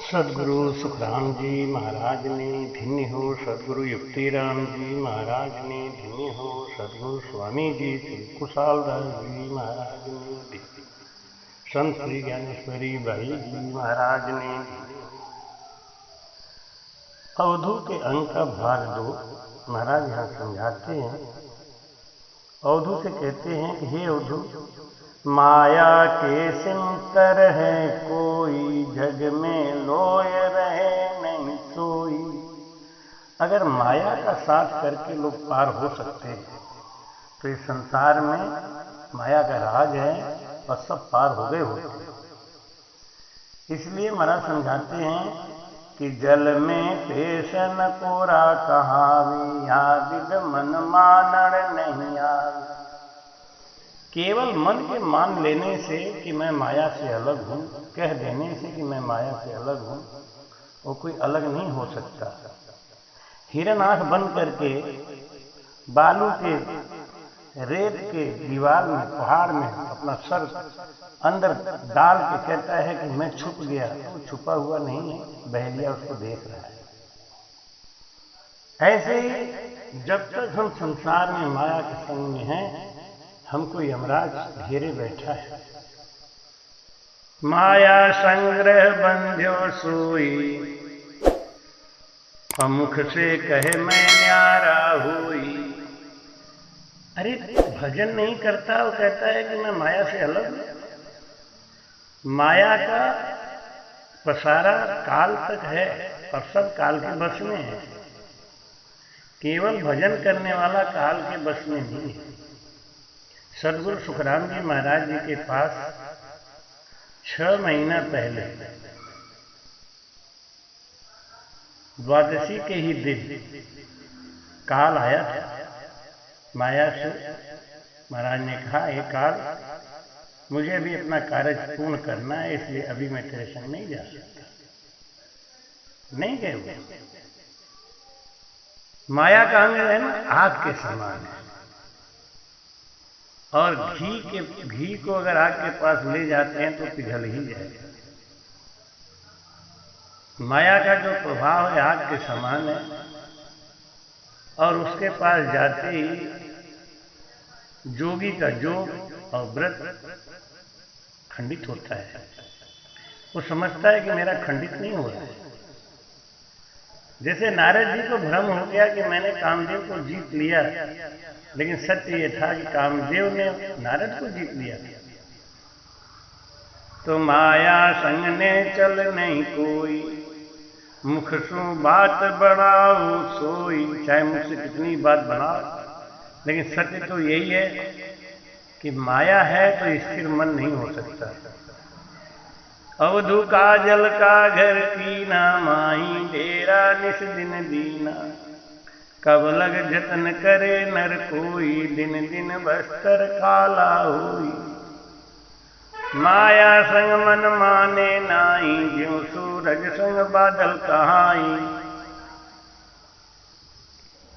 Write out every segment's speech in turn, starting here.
सदगुरु सुखराम जी महाराज ने धन्य हो। सदगुरु युक्तिराम जी महाराज ने धन्य हो। सदगुरु स्वामी जी श्री कुशालदास जी महाराज ने धन्य हो। संत श्री ज्ञानेश्वरी बाई जी महाराज ने धन्य हो। अवधू के अंक का भाग 2 महाराज यहाँ समझाते हैं। अवधू से कहते हैं कि हे अवधू, माया के सिमतर है कोई, जग में लोय रहे नहीं सोई। अगर माया का साथ करके लोग पार हो सकते हैं तो इस संसार में माया का राज है और सब पार हो गए होते हैं। इसलिए महाराज समझाते हैं कि जल में पेश न कोरा कहावे, यादिद मन मानड़ नहीं आवे। केवल मन के मान लेने से कि मैं माया से अलग हूँ, कह देने से कि मैं माया से अलग हूँ, वो कोई अलग नहीं हो सकता। हिरन आंख बंद करके बालू के रेत के दीवार में, पहाड़ में अपना सर अंदर डाल के कहता है कि मैं छुप गया, तो छुपा हुआ नहीं है, बहेलिया उसको देख रहा है। ऐसे ही जब तक हम संसार में माया के संग में हैं, हमको यमराज घेरे बैठा है। माया संग्रह बंध्यो सोई, मुख से कहे मैं न्यारा हुई। अरे भजन नहीं करता, वो कहता है कि मैं माया से अलग हूं। माया का पसारा काल तक है और सब काल के बस में है। केवल भजन करने वाला काल के बस में नहीं है। सदगुरु सुखराम जी महाराज जी के पास 6 महीना पहले द्वादशी के ही दिन काल आया था। माया से महाराज ने कहा, ये काल, मुझे अभी अपना कार्य पूर्ण करना है, इसलिए अभी मैं तेरे संग नहीं जा सकता। नहीं गए वो। माया का अंग है ना, आग के समान है, और घी को अगर आग के पास ले जाते हैं तो पिघल ही जाएगा। माया का जो प्रभाव है आग के समान है, और उसके पास जाते ही जोगी का योग और व्रत खंडित होता है। वो समझता है कि मेरा खंडित नहीं हो रहा है। जैसे नारद जी को भ्रम हो गया कि मैंने कामदेव को जीत लिया, लेकिन सत्य ये था कि कामदेव ने नारद को जीत लिया। तो माया संग ने चल नहीं कोई, मुख सु बात बढ़ाओ सोई। चाहे मुझसे कितनी बात बनाओ, लेकिन सत्य तो यही है कि माया है तो स्थिर मन नहीं हो सकता। अवधू का जल का घर कीना, माही डेरा निस दिन दीना। कब लग जतन करे नर कोई, दिन दिन बस्तर काला होई। माया संग मन माने नाई, ज्यों सूरज संग बादल कहाई।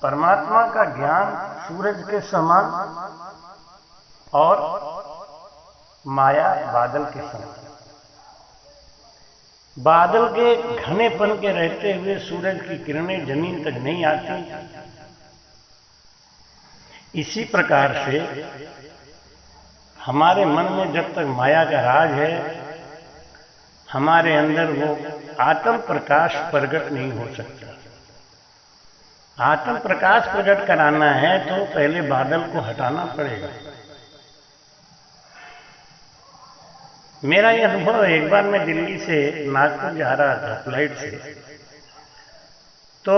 परमात्मा का ज्ञान सूरज के समान और माया बादल के समान। बादल के घनेपन के रहते हुए सूरज की किरणें जमीन तक नहीं आती। इसी प्रकार से हमारे मन में जब तक माया का राज है, हमारे अंदर वो आत्म प्रकाश प्रकट नहीं हो सकता। आत्म प्रकाश प्रकट कराना है तो पहले बादल को हटाना पड़ेगा। मेरा यह अनुभव, एक बार मैं दिल्ली से नागपुर जा रहा था फ्लाइट से, तो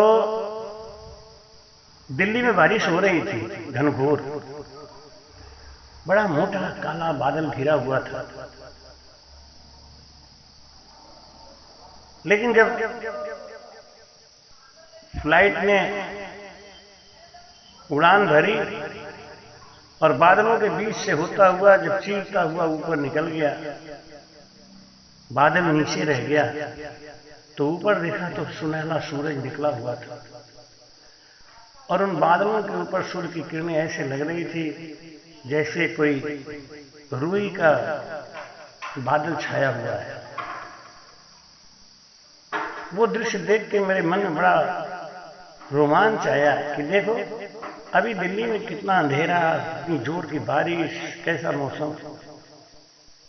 दिल्ली में बारिश हो रही थी घनघोर। बड़ा मोटा काला बादल घिरा हुआ था। लेकिन जब फ्लाइट ने उड़ान भरी और बादलों के बीच से होता हुआ जब चीरता हुआ ऊपर निकल गया, बादल नीचे रह गया, तो ऊपर देखा तो सुनहला सूरज निकला हुआ था। और उन बादलों के ऊपर सूर्य की किरणें ऐसे लग रही थी जैसे कोई रुई का बादल छाया हुआ है। वो दृश्य देख के मेरे मन में बड़ा रोमांच आया कि देखो अभी दिल्ली में कितना अंधेरा, इतनी जोर की बारिश, कैसा मौसम,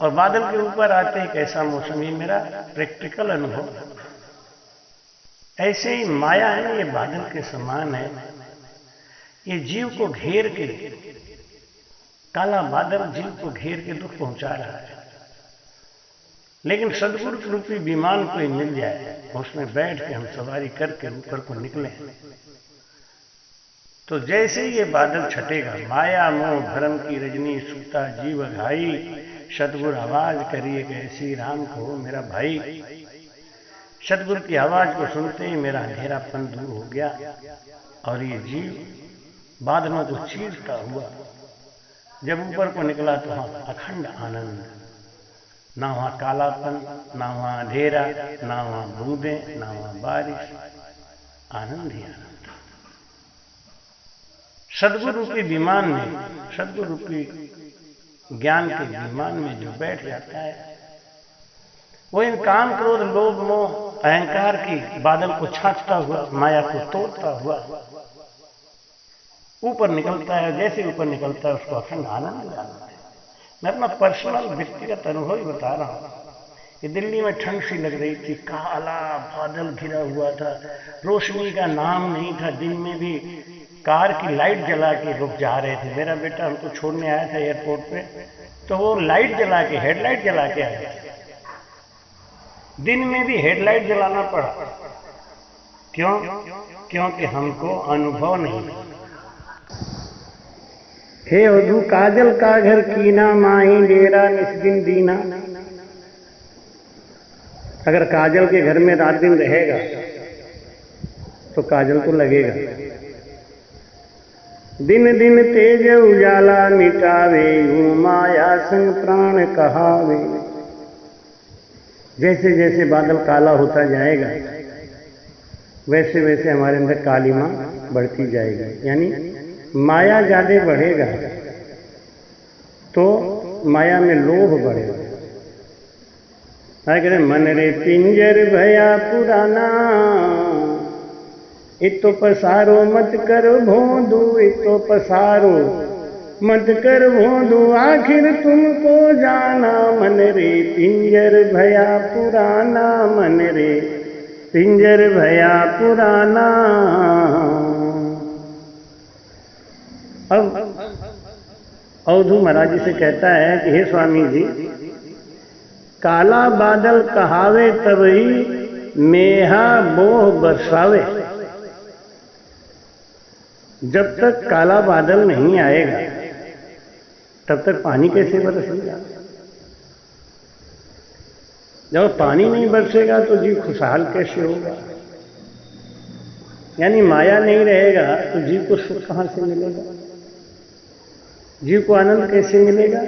और बादल के ऊपर आते ही कैसा मौसम। ये मेरा प्रैक्टिकल अनुभव। ऐसे ही माया है ना, ये बादल के समान है। ये जीव को घेर के, काला बादल जीव को घेर के दुख पहुंचा रहा है। लेकिन सदगुरु रूपी विमान कोई मिल जाए, उसमें बैठ के हम सवारी करके ऊपर को निकले, तो जैसे ही ये बादल छटेगा, माया मोह भरम की रजनी सूता जीव घाई, सतगुरु आवाज करिए कैसी राम को मेरा भाई। सतगुरु की आवाज को सुनते ही मेरा अंधेरापन दूर हो गया और ये जीव बादलों को चीरता हुआ जब ऊपर को निकला तो वहां अखंड आनंद, ना वहां कालापन, ना वहां अंधेरा, ना वहां बूंदे, ना वहां बारिश, आनंद ही आनंद। सदगुरु रूपी विमान में, सदगुरु रूपी ज्ञान के विमान में जो बैठ जाता है, वो इन काम क्रोध लोभ मोह अहंकार की बादल को छांटता हुआ, माया को तोड़ता हुआ ऊपर निकलता है। जैसे ऊपर निकलता है उसको अखंड आनंद आता है। मैं अपना पर्सनल व्यक्तिगत अनुभव ही बता रहा हूं कि दिल्ली में ठंड सी लग रही थी, काला बादल घिरा हुआ था, रोशनी का नाम नहीं था। दिन में भी कार की लाइट जला के लोग जा रहे थे। मेरा बेटा हमको छोड़ने आया था एयरपोर्ट पे, तो वो लाइट जला के, हेडलाइट जला के आया। दिन में भी हेडलाइट जलाना पड़ा। क्यों? क्योंकि हमको अनुभव नहीं। हे अधू काजल का घर कीना, माही डेरा निस्दिन दीना। अगर काजल के घर में रात दिन रहेगा तो काजल तो लगेगा। दिन दिन तेज उजाला मिटावे, यूं माया संग प्राण कहावे। जैसे जैसे बादल काला होता जाएगा वैसे वैसे हमारे अंदर कालिमा बढ़ती जाएगी, यानी माया ज्यादा बढ़ेगा तो माया में लोभ बढ़ेगा। अगर मन रे पिंजर भया पुराना, इतो पसारो मत कर भोंदू, इतो पसारो मत कर भोंदू, आखिर तुमको जाना। मन रे पिंजर भया पुराना, मन रे पिंजर भया पुराना। अब अवधू महाराज जी से कहता है कि हे स्वामी जी, काला बादल कहावे तबही मेहा मोह बरसावे। जब तक काला बादल नहीं आएगा तब तक पानी कैसे बरसेगा? जब पानी नहीं बरसेगा तो जीव खुशहाल कैसे होगा? यानी माया नहीं रहेगा तो जीव को सुख कहां से मिलेगा? जीव को आनंद कैसे मिलेगा?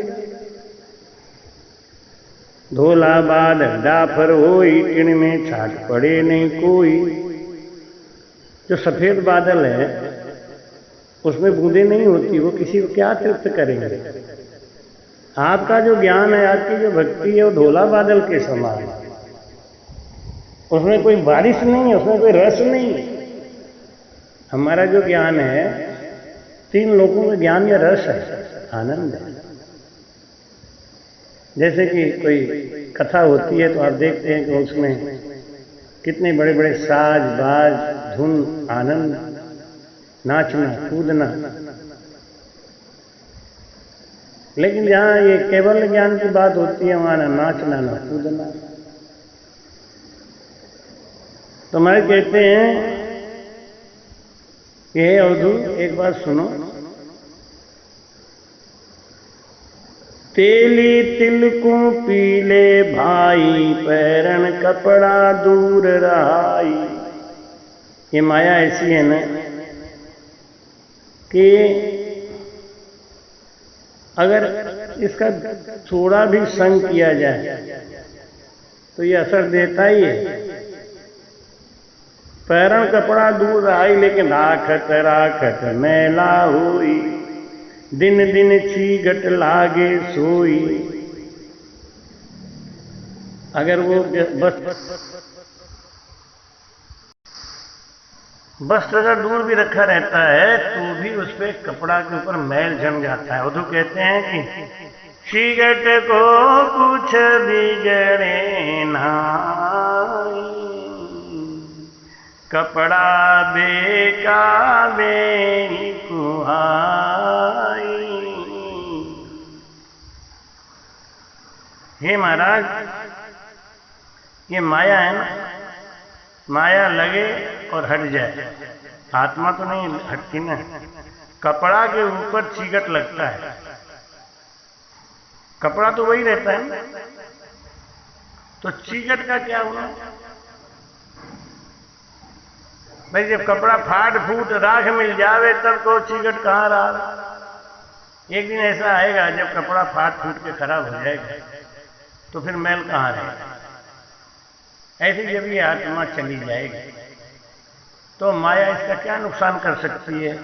धोला बादल डाफर होई, टिण में छाट पड़े नहीं कोई। जो सफेद बादल है उसमें बूंदे नहीं होती, वो किसी को क्या तृप्त करेंगे? आपका जो ज्ञान है, आपकी जो भक्ति है, वो धोला बादल के समान है। उसमें कोई बारिश नहीं है, उसमें कोई रस नहीं है। हमारा जो ज्ञान है, तीन लोगों में ज्ञान में रस है, आनंद है। जैसे कि कोई कथा होती है तो आप देखते हैं कि उसमें कितने बड़े बड़े साज बाज, धुन, आनंद, नाचना कूदना। लेकिन जहां ये केवल ज्ञान की बात होती है वहां ना नाचना ना कूदना। तो मैं कहते हैं कि हे अवधू, एक बात सुनो। तेली तिलकू पीले भाई, पैरन कपड़ा दूर रहाई। ये माया ऐसी है ना कि अगर इसका थोड़ा भी संग किया जाए तो ये असर देता ही है। पैरण कपड़ा दूर रहाई, लेकिन राखत राखत मैला हुई, दिन दिन चीगट लागे सोई। अगर वो बस वस्त्र अगर दूर भी रखा रहता है तो भी उस पर कपड़ा के ऊपर मैल जम जाता है। उधर कहते हैं कि सिगट को कुछ बिगड़े नाई, कपड़ा बेकाबे कुहाई। हे महाराज, ये माया है ना, माया लगे और हट जाए, आत्मा तो नहीं हटती ना। कपड़ा के ऊपर चिगट लगता है, कपड़ा तो वही रहता है ना, तो चिगट का क्या हुआ भाई? जब कपड़ा फाट फूट राख मिल जावे तब तो चिगट कहाँ रहा। एक दिन ऐसा आएगा जब कपड़ा फाट फूट के खराब हो जाएगा तो फिर मैल कहाँ रहेगा। ऐसे जब ये आत्मा चली जाएगी तो माया इसका क्या नुकसान कर सकती है?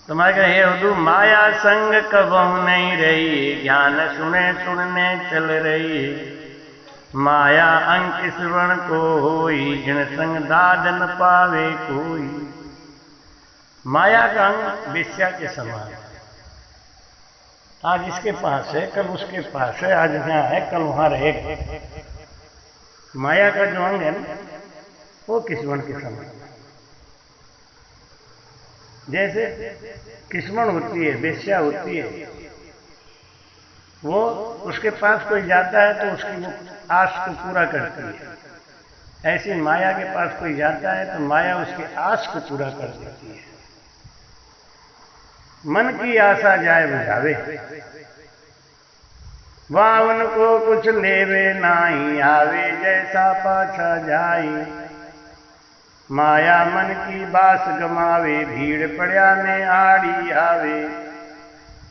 तो मैं कहे हे उदू, माया संग कबहू नहीं रही, ज्ञान सुने सुनने चल रही। माया अंक श्रवण को होई, जिन संग दाद न पावे कोई। माया का अंग वेश्या के समान, आज इसके पास है कल उसके पास है, आज यहाँ है कल वहां रहेगा। माया का जो अंग है ना वो किस्मत के समान, जैसे किस्मत होती है, वेश्या होती है, वो उसके पास कोई जाता है तो उसकी वो आस को पूरा करती है। ऐसी माया के पास कोई जाता है तो माया उसकी आस को पूरा कर देती है। मन की आशा जाए बुझावे, वह उनको कुछ लेवे नाही आवे, जैसा पाछा जाई। माया मन की बास गमावे, भीड़ पड़िया में आड़ी आवे।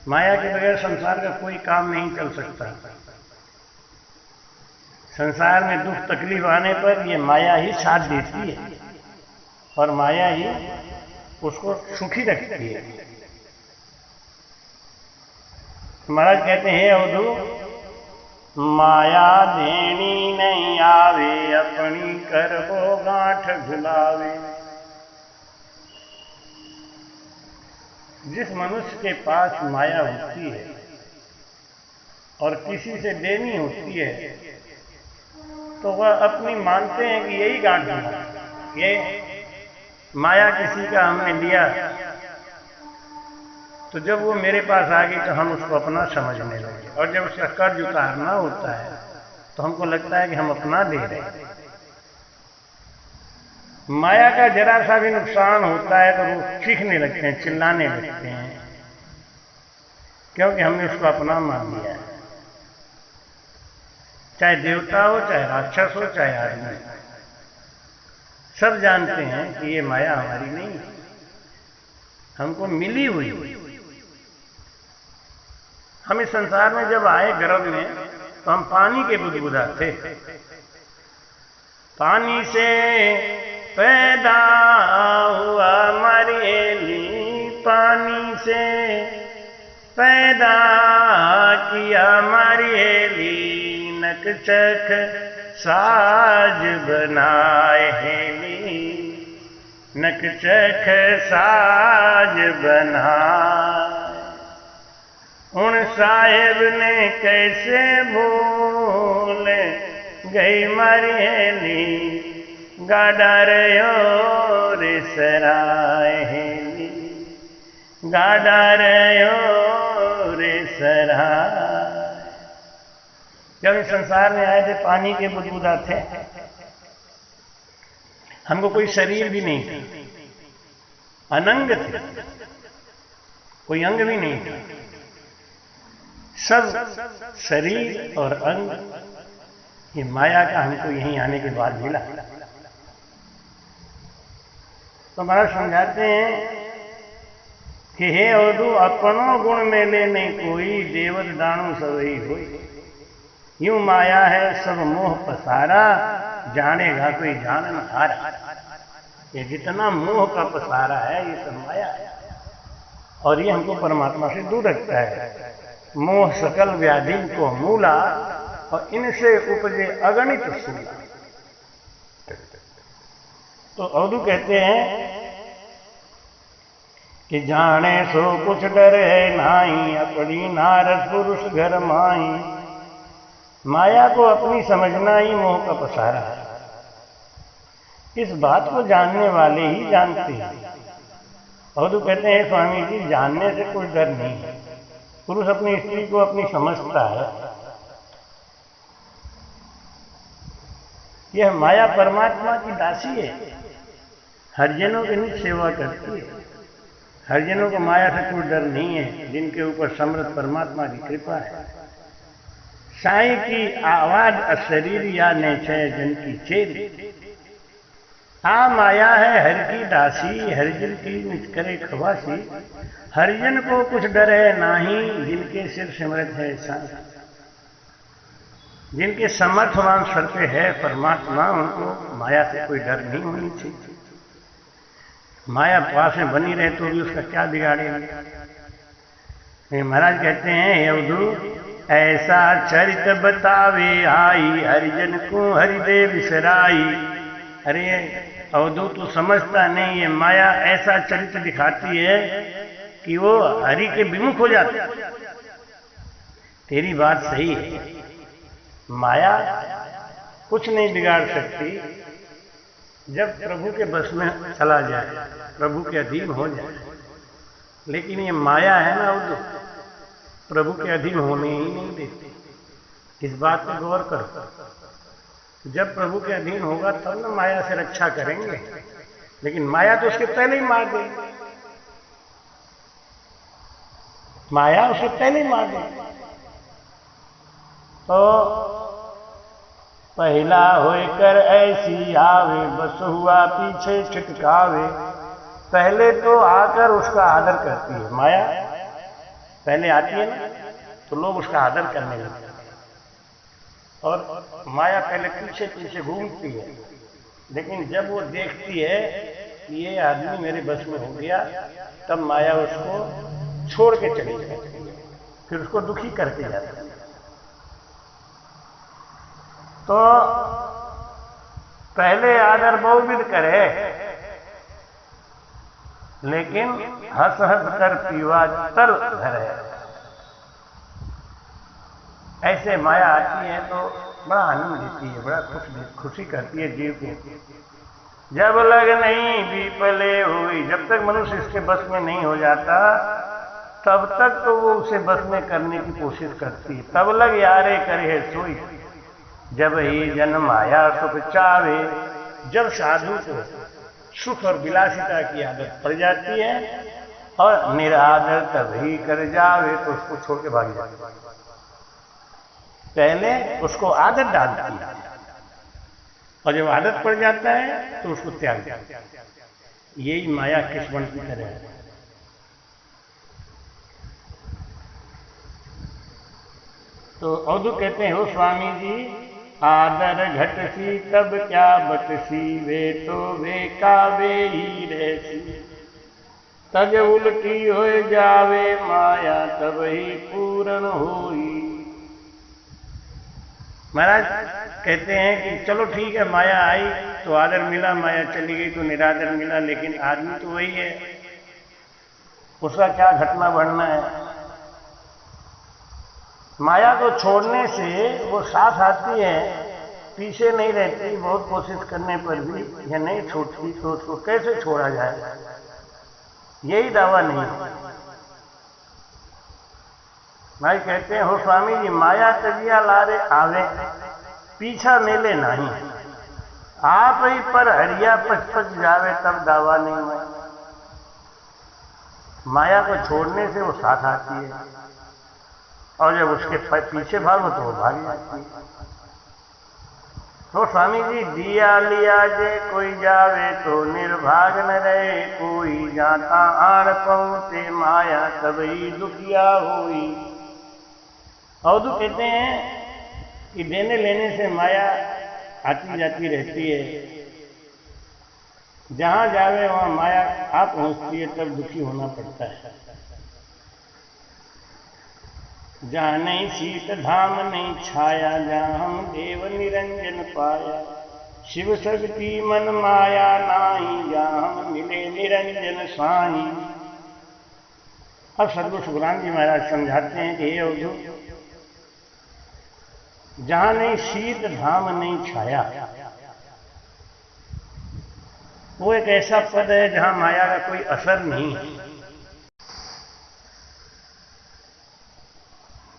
माया के बगैर संसार का कोई काम नहीं चल सकता। संसार में दुख तकलीफ आने पर ये माया ही साथ देती है और माया ही उसको सुखी रखती है। महाराज कहते हैं अवधू, माया देनी नहीं आवे, अपनी करबो गांठ झुलावे। जिस मनुष्य के पास माया होती है और किसी से देनी होती है तो वह अपनी मानते हैं कि यही गांठ झुला, ये माया किसी का हमने लिया तो जब वो मेरे पास आ गई तो हम उसको अपना समझने लगे, और जब उसका कर्ज उतारना होता है तो हमको लगता है कि हम अपना दे रहे हैं। माया का जरा सा भी नुकसान होता है तो वो चीखने लगते हैं, चिल्लाने लगते हैं, क्योंकि हमने उसको अपना मान लिया है। चाहे देवता हो, चाहे राक्षस हो, चाहे आदमी, सब जानते हैं कि ये माया हमारी नहीं है, हमको मिली हुई। हम इस संसार में जब आए गर्भ में तो हम पानी के बुदबुदा थे, पानी से पैदा हुआ मरेली, पानी से पैदा किया मरेली। नक चख साज बनाए हेली, नक चख साज बनाए। उन साहेब ने कैसे भूल गई मरेली, गाडर और सराहेली, गाडर और सराय। जब इस संसार में आए थे पानी के बुदबुदा थे, हमको कोई शरीर भी नहीं था, अनंग थे, कोई अंग भी नहीं था, सब शरीर और अंग ये माया का हमको यहीं आने के बाद मिला। तो महाराज समझाते हैं कि हे अवधू, अपनो गुण मेले नहीं कोई, देवत दाणु सवई होई। यूं माया है सब मोह पसारा, जानेगा कोई जान न हारा। ये जितना मोह का पसारा है ये सब माया है, और ये हमको परमात्मा से दूर रखता है। मोह सकल व्याधि को मूला, और इनसे उपजे अगणित सूला। तो अवधू कहते हैं कि जाने सो कुछ डर है नाई, अपनी नारद पुरुष घर माई। माया को अपनी समझना ही मोह का पसारा है। इस बात को जानने वाले ही जानते हैं। अवधू कहते हैं स्वामी जी, जानने से कोई डर नहीं है। पुरुष अपनी स्त्री को अपनी समझता है। यह माया परमात्मा की दासी है, हरिजनों की निज सेवा करती है। हरिजनों को माया से कोई डर नहीं है, जिनके ऊपर समर्थ परमात्मा की कृपा है। साईं की आवाज अशरीर या नेचय जन की चेत। आ माया है हर की दासी, हरिजन की निज करे खवासी। हरिजन को कुछ डर है नाही, जिनके सिर सिमरत है साईं। जिनके समर्थवान सर पे है परमात्मा, उनको माया से कोई डर नहीं होनी चाहिए। माया पास में बनी रहे तो भी उसका क्या बिगाड़ेगा। महाराज कहते हैं, अवधू ऐसा चरित बतावे आई, हरिजन को हरिदे विसराई। अरे अवधू तू समझता नहीं है, माया ऐसा चरित्र दिखाती है कि वो हरि के विमुख हो जाता है। तेरी बात सही है, माया कुछ नहीं बिगाड़ सकती जब प्रभु के बस में चला जाए, प्रभु के अधीन हो जाए। लेकिन ये माया है ना, वो प्रभु के अधीन होने ही नहीं देती। इस बात पर गौर करो। जब प्रभु के अधीन होगा तब ना माया से रक्षा करेंगे, लेकिन माया तो उसके पहले ही मार देगी। माया उसे पहले ही मार देगी। तो पहला होकर ऐसी आवे, बस हुआ पीछे छिटकावे। पहले तो आकर उसका आदर करती है माया। पहले आती है ना तो लोग उसका आदर करने लगते हैं, और माया पहले पीछे पीछे घूमती है। लेकिन जब वो देखती है कि ये आदमी मेरे बस में हो गया, तब माया उसको छोड़ के चली जाती है, फिर उसको दुखी करती जाती है। तो पहले आदर बहुविध करे, लेकिन हंस हंस कर पीवा तर धरे। ऐसे माया आती है तो बड़ा आनंद देती है, बड़ा खुशी करती है जीव को। जब लग नहीं विपले हुई, जब तक मनुष्य इसके बस में नहीं हो जाता तब तक तो वो उसे बस में करने की कोशिश करती है। तब लग यारे करे सोई, जब ही जन्म आया सुख चावे। जब साधु को सुख और विलासिता की आदत पड़ जाती है और निरादर तब ही कर जावे, तो उसको छोड़ के भाग जाती है। पहले उसको आदत डालती है, और जब आदत पड़ जाता है तो उसको त्याग देती है। यही माया किस्मण की तरह है। तो अवधू कहते हैं, हो स्वामी जी, आदर घटसी तब क्या बटसी, वे तो वे का वे ही रहसी। तज उल्टी हो जावे माया, तब ही पूर्ण होई। महाराज कहते हैं कि चलो ठीक है, माया आई तो आदर मिला, माया चली गई तो निरादर मिला, लेकिन आदमी तो वही है, उसका क्या घटना बढ़ना है। माया को छोड़ने से वो साथ आती है, पीछे नहीं रहती। बहुत कोशिश करने पर भी यह नहीं छूटती, तो उसको कैसे छोड़ा जाए, यही दावा नहीं है। भाई कहते हैं, हो स्वामी जी, माया तजिया लारे आवे, पीछा मेले नहीं। आप ही पर हरिया पच जावे, तब दावा नहीं है। माया को छोड़ने से वो साथ आती है, और जब उसके पीछे भागो तो वो भाग जाती है। तो स्वामी जी, दिया लिया जे कोई जावे, तो निर्भाग न रहे कोई। जाता आड़ पहुंचे माया, तब ही दुखिया हुई। अवधू कहते हैं कि देने लेने से माया आती जाती रहती है। जहां जावे वहां माया आ पहुंचती है, तब दुखी होना पड़ता है। जहाँ नहीं शीत धाम नहीं छाया, जहाँ हम देव निरंजन पाया। शिव शक्ति मन माया नाही, जहाँ मिले निरंजन साई। अब सदगुरु सुखराम जी महाराज समझाते हैं कि हे अवधूत, जहां नहीं शीत धाम नहीं छाया, वो एक ऐसा पद है जहां माया का कोई असर नहीं है।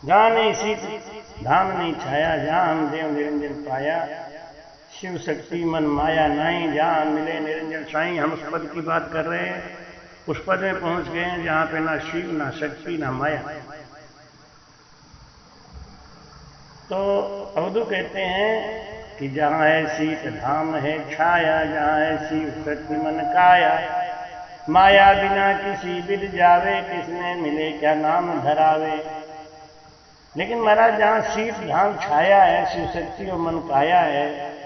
जहां नहीं शीत धाम नहीं छाया, जहां हम देव निरंजन पाया, शिव शक्ति मन माया नहीं, जहां मिले निरंजन साईं। हम उस पद की बात कर रहे हैं, उस पद में पहुंच गए हैं जहां पे ना शिव ना शक्ति ना माया। तो अवधू कहते हैं कि जहां है शीत धाम है छाया, जहां है शिव शक्ति मन काया, माया बिना किसी बिद जावे, किसने मिले क्या नाम धरावे। लेकिन महाराज जहां शीत धाम छाया है, शिव शक्ति और मन काया है,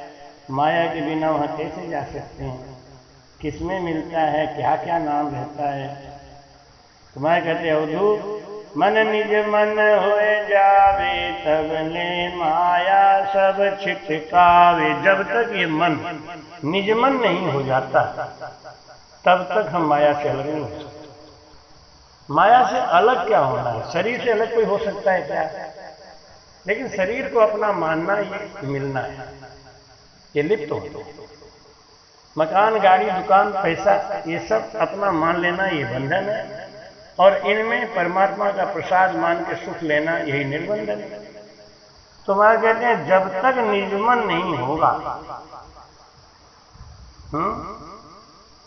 माया के बिना वहां कैसे जा सकते हैं, किसमें मिलता है, क्या क्या नाम रहता है। तुम्हारे कहते अवधू, मन निज मन होए जावे, तब ले माया सब छिटकावे। जब तक ये मन निज मन नहीं हो जाता, तब तक हम माया से अलग नहीं हो सकते। माया से अलग क्या होना है? शरीर से अलग कोई हो सकता है क्या? लेकिन शरीर को अपना मानना, ये मिलना है, ये लिप्त होता है। मकान, गाड़ी, दुकान, पैसा, ये सब अपना मान लेना, ये बंधन है। और इनमें परमात्मा का प्रसाद मान के सुख लेना, यही निर्बंधन है। तो वहां कहते हैं जब तक निजमन नहीं होगा,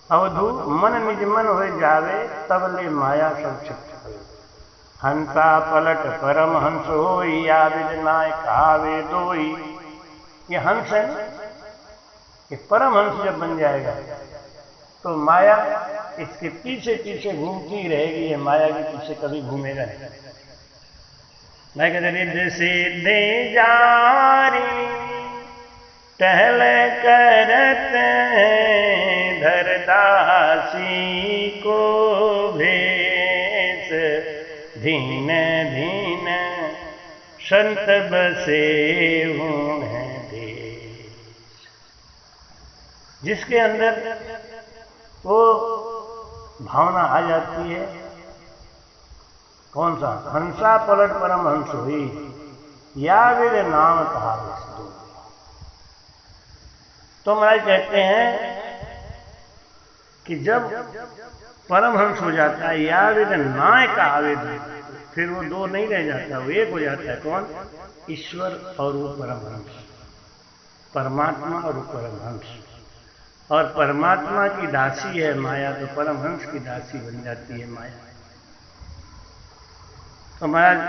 अवधू मन निजमन हो जावे, तब ले माया सब छिप। हंसा पलट परम हंस होई, या विद नाय कहावे दोई। ये हंस है ना, ये परम हंस जब बन जाएगा तो माया इसके पीछे पीछे घूमती रहेगी, ये माया के पीछे कभी घूमेगा नहीं। मैं कहते रिद्ध सिद्धे जारी, टहल करत धरदासी को भेष, धीन धीन संत बसे हूँ देश। जिसके अंदर वो भावना आ जाती है, कौन सा? हंसा पलट परम हंस हुई, या विद नाम कहा विष्णु। तो महाराज कहते हैं कि जब परमहंस हो जाता है, या विद नाय का आवेद, फिर वो दो नहीं रह जाता, वो एक हो जाता है। कौन? ईश्वर और वो परमहंस, परमात्मा और वो परमहंस। और परमात्मा की दासी है माया, तो परमहंस की दासी बन जाती है माया। तो महाराज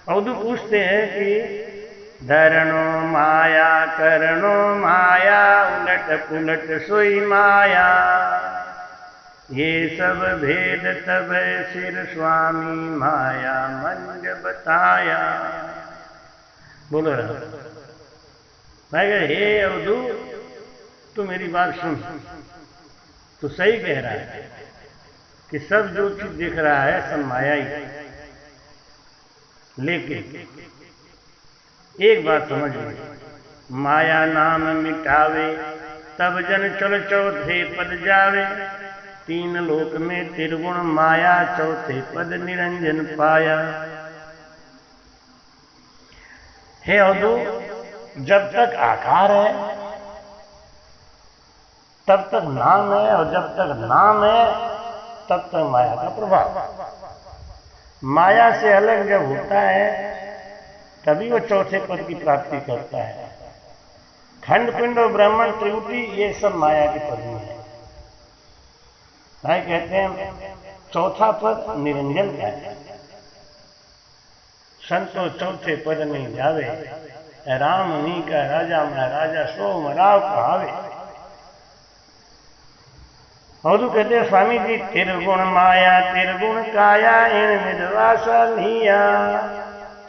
अवधू पूछते हैं कि धरणो माया करणो माया, उलट पुलट सोई माया, ये सब भेद तब सिर स्वामी माया मंज बताया। बोलो रहा। मैं कह हे अवधू, तू मेरी बात सुन, तू सही कह रहा है कि सब जो चीज दिख रहा है सब माया ही है। लेकिन एक बात समझ लो, माया नाम मिटावे, तब जन चल चौथे पद जावे। तीन लोक में त्रिगुण माया, चौथे पद निरंजन पाया। हे अवधू, जब तक आकार है तब तक नाम है, और जब तक नाम है तब तक माया का प्रभाव। माया से अलग जब होता है तभी वो चौथे पद की प्राप्ति करता है। खंड पिंड और ब्राह्मण त्रिपुटी, ये सब माया के पद में है। भाई कहते हैं चौथा पद निरंजन का है। संतो चौथे पद नहीं जावे, राम नी का राजा महाराजा सो मराव कहावे। और कहते हैं स्वामी जी, त्रिगुण माया त्रिगुण काया, इन विधवासा लिया।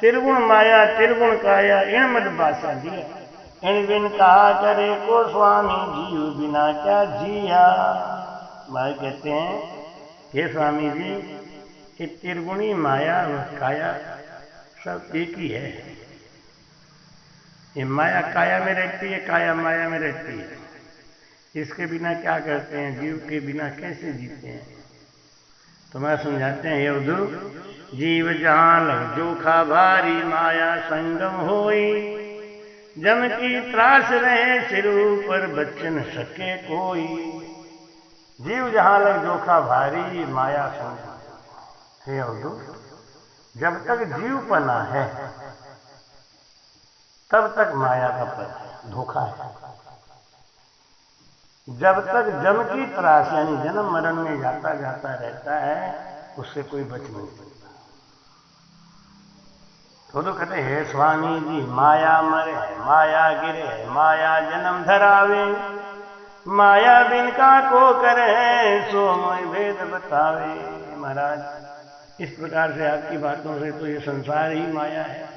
त्रिगुण माया त्रिगुण काया, इन मद बासा लिया। इन बिन कहा करे को स्वामी, जीव बिना क्या जिया। भाई कहते हैं हे स्वामी जी, ये त्रिगुणी माया और काया सब एक ही है। ये माया काया में रहती है, काया माया में रहती है। इसके बिना क्या करते हैं, जीव के बिना कैसे जीते हैं? तो मैं समझाते हैं, ये उद्धव जीव जहां लग जोखा भारी, माया संगम होई, जम की त्रास रहे सिर पर बच न सके कोई। जीव जहां लग जोखा भारी, माया संगम। हे उद्धव, जब तक जीवपना है तब तक माया का पद धोखा है। जब तक जम की त्रास यानी जन्म मरण में जाता जाता रहता है, उससे कोई बच नहीं सकता। तो कहते हैं, स्वामी जी माया मरे, माया गिरे, माया जन्म धरावे, माया बिन का को करे, सो मोय भेद बतावे। महाराज, इस प्रकार से आपकी बातों से तो ये संसार ही माया है।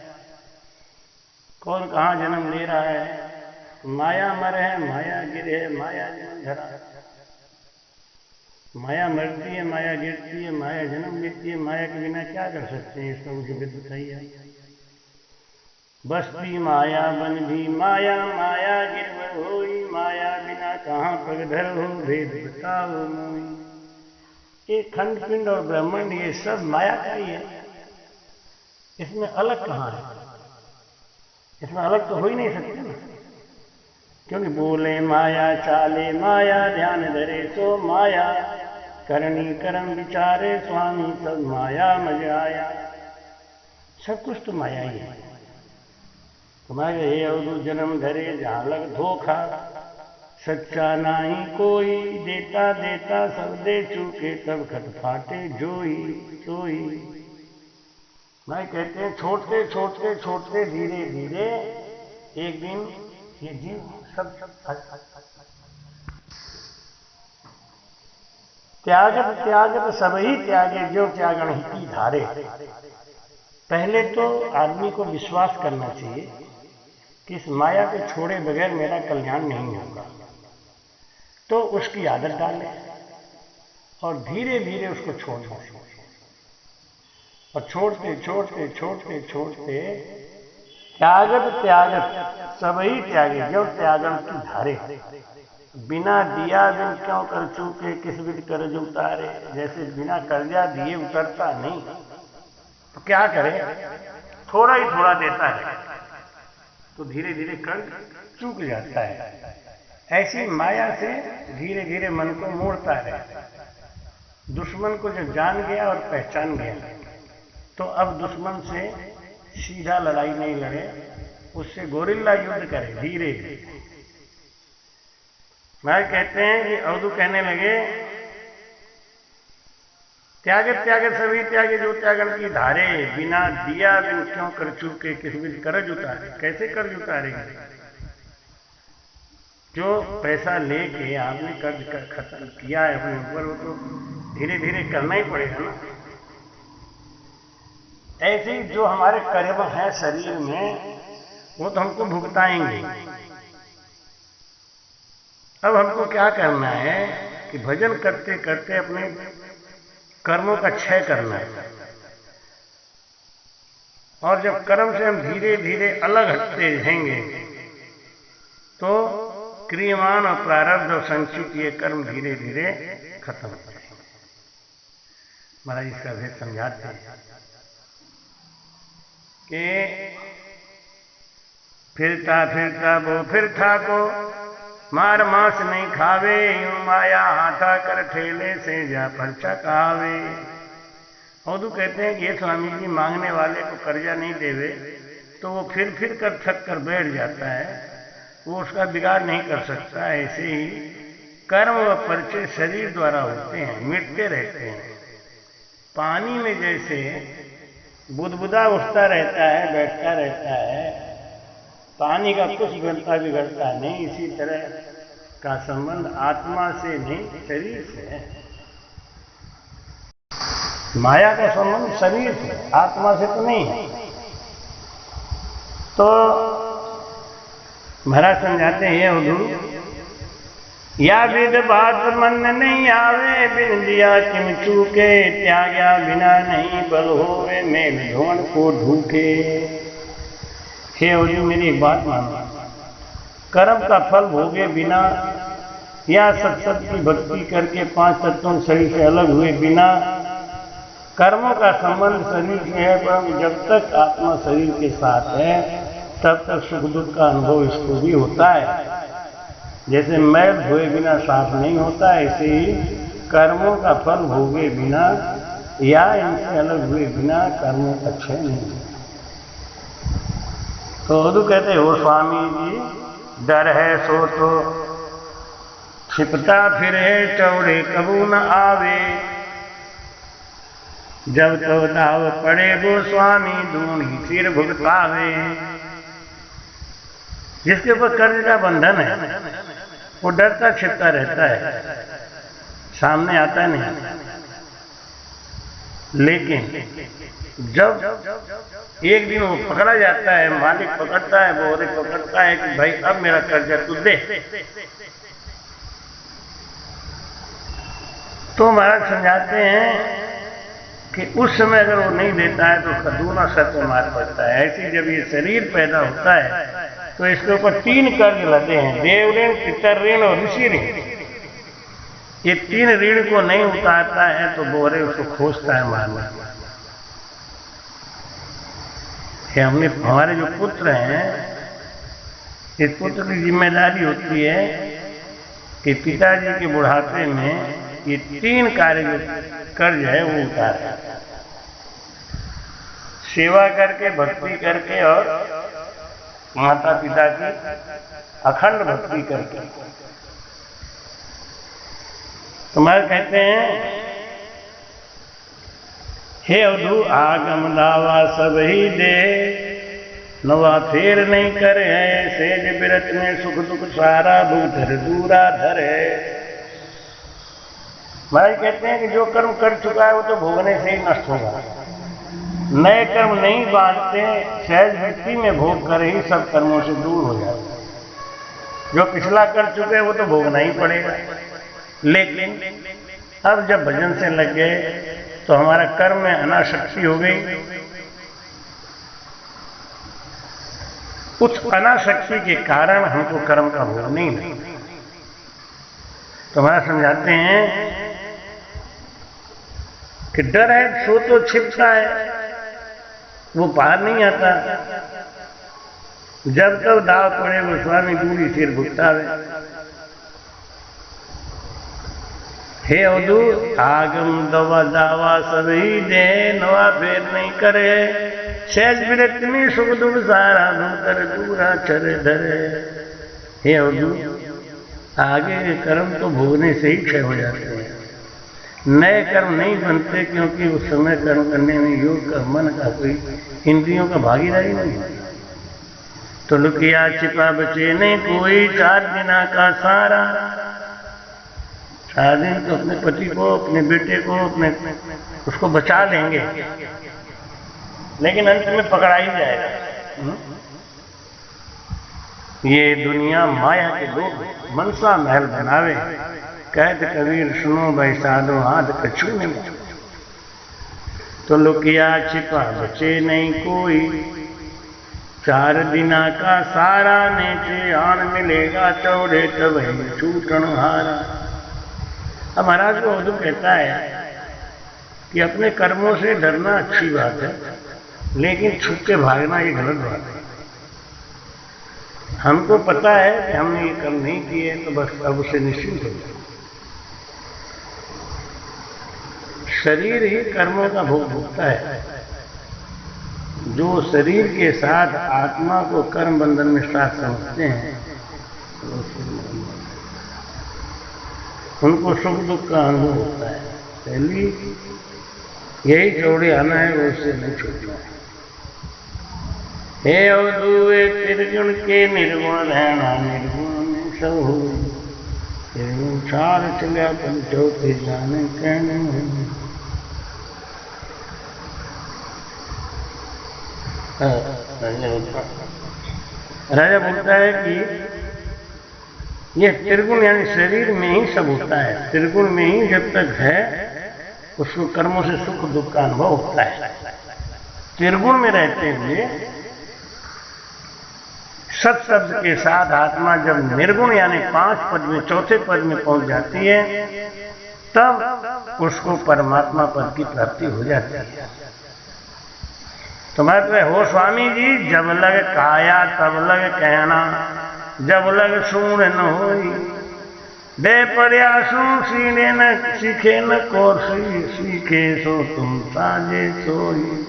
कौन कहाँ जन्म ले रहा है? माया मर है, माया गिरे है, माया जन्म धरा। माया मरती है, माया गिरती है, माया जन्म लेती है। माया के बिना क्या कर सकते हैं, इसका मुझे भेद बताइए। बस्ती माया बन भी माया, माया गिरवर होई, माया बिना कहाँ पगधर हो, भेद बताओ मोई। ये खंड पिंड और ब्रह्मांड ये सब माया का ही है, इसमें अलग कहाँ है? इसमें अलग तो हो ही नहीं सकते ना, क्योंकि बोले माया, चाले माया, ध्यान धरे सो माया, करनी कर्म विचारे स्वामी, सब माया मज आया। सब कुछ तो माया ही है। तुम्हारे हे अवधू जन्म धरे जहां लग धोखा, सच्चा नाही कोई, देता देता सब दे चूके, तब खट फाटे जोई सोई। भाई कहते हैं, छोड़ते छोड़ते छोड़ते धीरे धीरे एक दिन ये जीव सब त्यागत त्यागत सब ही त्यागे, जो त्यागण ही धारे। पहले तो आदमी को विश्वास करना चाहिए कि इस माया को छोड़े बगैर मेरा कल्याण नहीं होगा, तो उसकी आदत डाले और धीरे धीरे उसको छोड़ना चाहिए। और छोड़ते छोड़ते छोड़ते छोड़ते त्यागत त्यागत सब ही त्यागे, जो त्यागन की धारे। बिना दिया बिन क्यों कर चूके, किस बिन कर्ज उतारे। जैसे बिना कर्जा दिए उतरता नहीं, तो क्या करे, थोड़ा ही थोड़ा देता है तो धीरे धीरे कर्ज चूक जाता है। ऐसी माया से धीरे धीरे मन को मोड़ता है। दुश्मन को जब जान गया और पहचान गया, तो अब दुश्मन से सीधा लड़ाई नहीं लड़े, उससे गोरिल्ला युद्ध करे धीरे धीरे। मैं कहते हैं कि अवधू कहने लगे, त्यागे त्यागे सभी त्यागे, जो त्यागन की धारे। बिना दिया बिन क्यों कर चूके, किस बिन कर्ज उतारे। कैसे कर्ज उतारेंगे? जो पैसा लेके आपने कर्ज खत्म किया है अपने ऊपर, वो तो धीरे धीरे करना ही पड़ेगा ना। ऐसे ही जो हमारे कर्म है शरीर में, वो तो हमको भुगताएंगे। अब हमको क्या करना है कि भजन करते करते अपने कर्मों का क्षय करना है। और जब कर्म से हम धीरे धीरे अलग हटते रहेंगे, तो क्रियमान और प्रारब्ध और संचित ये कर्म धीरे धीरे खत्म हो जाएंगे। महाराज इसका भेद समझाते हैं कि फिरता फिरता वो फिरता को, मार मांस नहीं खावे, यूं माया हाथा कर ठेले से जा पर्चा कहावे। अवधू कहते हैं कि ये स्वामी जी मांगने वाले को कर्जा नहीं देवे तो वो फिर कर थक कर बैठ जाता है, वो उसका बिगाड़ नहीं कर सकता। ऐसे ही कर्म व पर्चे शरीर द्वारा होते हैं, मिटते रहते हैं। पानी में जैसे बुदबुदा उठता रहता है, बैठता रहता है, पानी का कुछ बनता बिगड़ता नहीं, इसी तरह का संबंध आत्मा से नहीं शरीर से है। माया का संबंध शरीर से, आत्मा से तो नहीं है। तो महाराज समझाते हैं, हुजूर या विद बात मन नहीं आवे, बिन दिया किम चूके, त्याग्या बिना नहीं बल होवे, मेल धोन को ढूके। हे अवधू मेरी एक बात मानो, कर्म का फल भोगे बिना या सत्सत की भक्ति करके 5 तत्वों शरीर से अलग हुए बिना कर्मों का संबंध शरीर से है, परंतु जब तक आत्मा शरीर के साथ है तब तक सुख दुख का अनुभव इसको भी होता है। जैसे मैल धोए बिना साफ नहीं होता, ऐसे ही कर्मों का फल भोगे बिना या इनसे अलग हुए बिना कर्मों का क्षय नहीं होता। तो अवधू कहते हो स्वामी जी, डर है सो तो छिपता फिरे चौड़े कबू न आवे, जब तो दाव पड़े गोस्वामी दूनी सिर भुगतावे। जिसके ऊपर कर्ज का बंधन है वो डरता छिपता रहता है, सामने आता नहीं। लेकिन जब एक दिन वो पकड़ा जाता है, मालिक पकड़ता है, बोरे पकड़ता है कि भाई अब मेरा कर्जा तू दे, तो महाराज समझाते हैं कि उस समय अगर वो नहीं देता है तो उसका दूना सत्य मार पड़ता है। ऐसे जब ये शरीर पैदा होता है तो इसके ऊपर 3 कर्ज लदे हैं, देव ऋण, पितर ऋण और ऋषि ऋण। ये 3 ऋण को नहीं उतारता है तो बोरे उसको खोजता है मारना। हमने हमारे जो पुत्र हैं, इस पुत्र की जिम्मेदारी होती है कि पिताजी के बुढ़ापे में ये 3 कार्य जो कर्ज है वो उतारे, सेवा करके, भक्ति करके और माता पिता की अखंड भक्ति करके। तो महाराज कहते हैं, हे अवधू आगम दावा सब ही दे, नवा फेर नहीं करे है, सेज बिरत में सुख दुख सारा भूधर दूरा धर है। महाराज कहते हैं कि जो कर्म कर चुका है वो तो भोगने से ही नष्ट होगा, नए कर्म नहीं बांधते, सहज वृत्ति में भोग कर ही सब कर्मों से दूर हो जाते। जो पिछला कर चुके हैं वो तो भोगना ही पड़ेगा। लेकिन अब जब भजन से लग गए तो हमारा कर्म में अनासक्ति हो गई। उस अनासक्ति के कारण हमको कर्म का भोग नहीं लगता। तो हमारा समझाते हैं कि डर है सो तो छिपता है, वो पार नहीं आता। जब तक दाव पड़े वो स्वामी दूरी सिर भुगतावे। हे अवधू आगम दवा दावा सभी दे, नवा फेर नहीं करे, सहज विरक्त में सुख दुख सारा भूतर दूरा चरे धरे। हे अवधू आगे के कर्म तो भोगने से ही क्षय हो जाते हैं, नए कर्म नहीं बनते, क्योंकि उस समय कर्म करने में योग का, मन का, कोई इंद्रियों का भागीदारी नहीं है। तो लुकिया छिपा बचे नहीं कोई, 4 दिना का सारा। 4 दिन तो अपने पति को, अपने बेटे को, अपने उसको बचा लेंगे, लेकिन अंत में पकड़ा ही जाएगा। ये दुनिया माया के लोग मनसा महल बनावे, कहते कबीर सुनो भाई साधो हाथ कछु नहीं। तो लुकिया छिपा बचे नहीं कोई, 4 दिना का सारा, नीचे आन मिलेगा चौड़े तब छूटन हारा। अब महाराज को अवधू कहता है कि अपने कर्मों से डरना अच्छी बात है, लेकिन छुप के भागना ये गलत बात है। हमको पता है कि हमने ये कर्म नहीं किए, तो बस अब उसे निश्चिंत हो जाए। शरीर ही कर्मों का भोग भोगता है। जो शरीर के साथ आत्मा को कर्म बंधन में साथ समझते हैं, उनको सुख दुख का अनुभव होता है। पहली यही चौड़े आना है, वो उससे नहीं छूटना है। हे अवधूए त्रिगुण के निर्गुण रहना, निर्गुण में सब हो, निर्गुण 4 चलिया पंचौते जाने कहने। राजा बोलता है कि यह त्रिगुण यानी शरीर में ही सब होता है, त्रिगुण में ही जब तक है उसको कर्मों से सुख दुख का अनुभव होता है। त्रिगुण में रहते हुए सत शब्द के साथ आत्मा जब निर्गुण यानी 5 पद में चौथे पद में पहुंच जाती है, तब उसको परमात्मा पद की प्राप्ति हो जाती है। तो मतलब हो स्वामी जी, जब लग काया तब लग कहना, जब लग सुन न होई, दे प्रयासों सीने न सीखे न कोर सीखे सो तुम साजे सोई।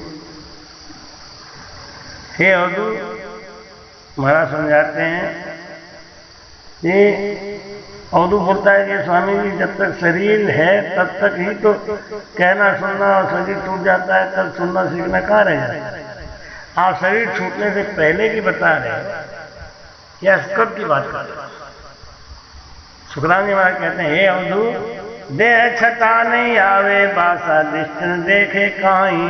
हे अवधूत महाराज समझाते हैं कि अवधूत बोलता है कि स्वामी जी, जब तक शरीर है तब तक ही तो कहना सुनना, और शरीर टूट जाता है तब सुनना सीखना कहाँ रह जाता है। आप शरीर छूटने से पहले की बता रहे हैं या कब की बात कर रहे हैं? सुखराम जी महाराज कहते हैं, हे अवधूत देह छटा नहीं आवे, बासा दृष्टि देखे काई,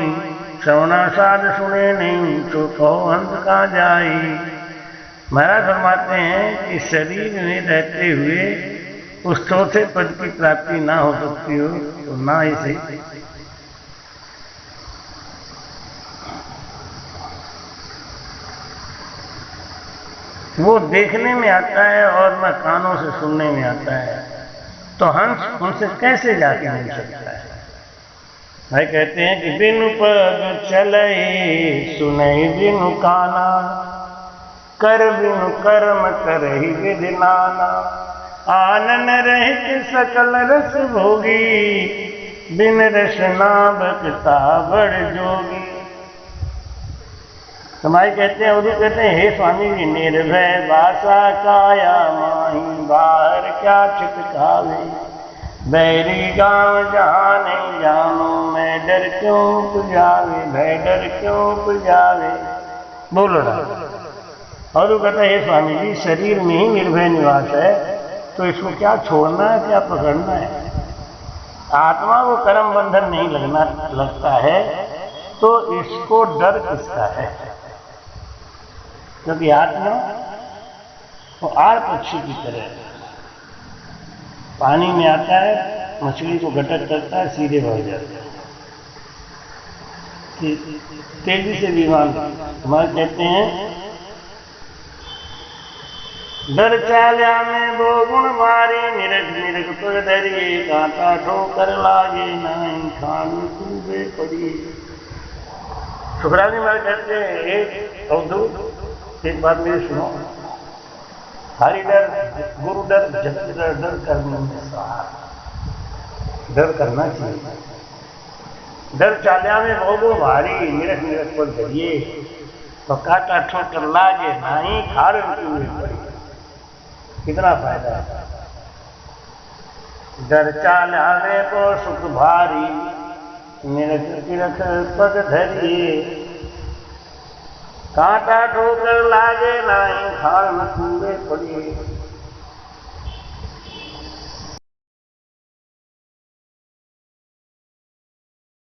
श्रवणा साध सुने नहीं, तो कहो अंत कहाँ जाई। महाराज फरमाते हैं कि शरीर में रहते हुए उस चौथे पद की प्राप्ति ना हो सकती हो तो ना ही सही। वो देखने में आता है और न कानों से सुनने में आता है, तो हंस उनसे कैसे जाके मिल सकता है। भाई कहते हैं कि बिनु पद चले सुनई बिनु काना, कर बिनु कर्म करहि विधि नाना, आनन रहित सकल रस भोगी, बिन रस ना बकता बड़ जोगी। समाई कहते हैं, उर्दू कहते हैं, हे स्वामी जी निर्भय बासा काया माही, बाहर क्या छिटकावे, बैरी गांव जहाँ नहीं जानो, मैं डर क्यों पुजावे, भय डर क्यों पुजावे। बोलो ना। और वो कहते हैं, हे स्वामी जी शरीर में ही निर्भय निवास है, तो इसको क्या छोड़ना है, क्या पकड़ना है। आत्मा को कर्म बंधन नहीं लगता है, तो इसको डर किसका है। क्योंकि आत्मा वो आड़ पक्षी की तरह पानी में आता है, मछली को गटक करता है, सीधे भर जाता है, तेजी से विमान। हमारे कहते हैं, डर चाल्या में वो गुण मारी, निरख निरख पर धरिए, कांटा ठोकर लागे नहीं, खान डूबे पड़ी। सुखराम जी महाराज कहते हैं, एक अवधूत एक बात मेरी सुनो, हरि डर गुरु डर जगत डर, डर करने में सहार, डर करना चाहिए। डर चाल्या में वो गुण भारी, निरख निरख पर धरिए, तो कांटा ठोकर लागे नहीं, खार डूबे पड़ी। कितना फायदा है। डर चाल आवे को सुख भारी, निरख निरख पग धरिए, कांटा ठोकर लागे नहीं, खाल में कूड़े पड़िए।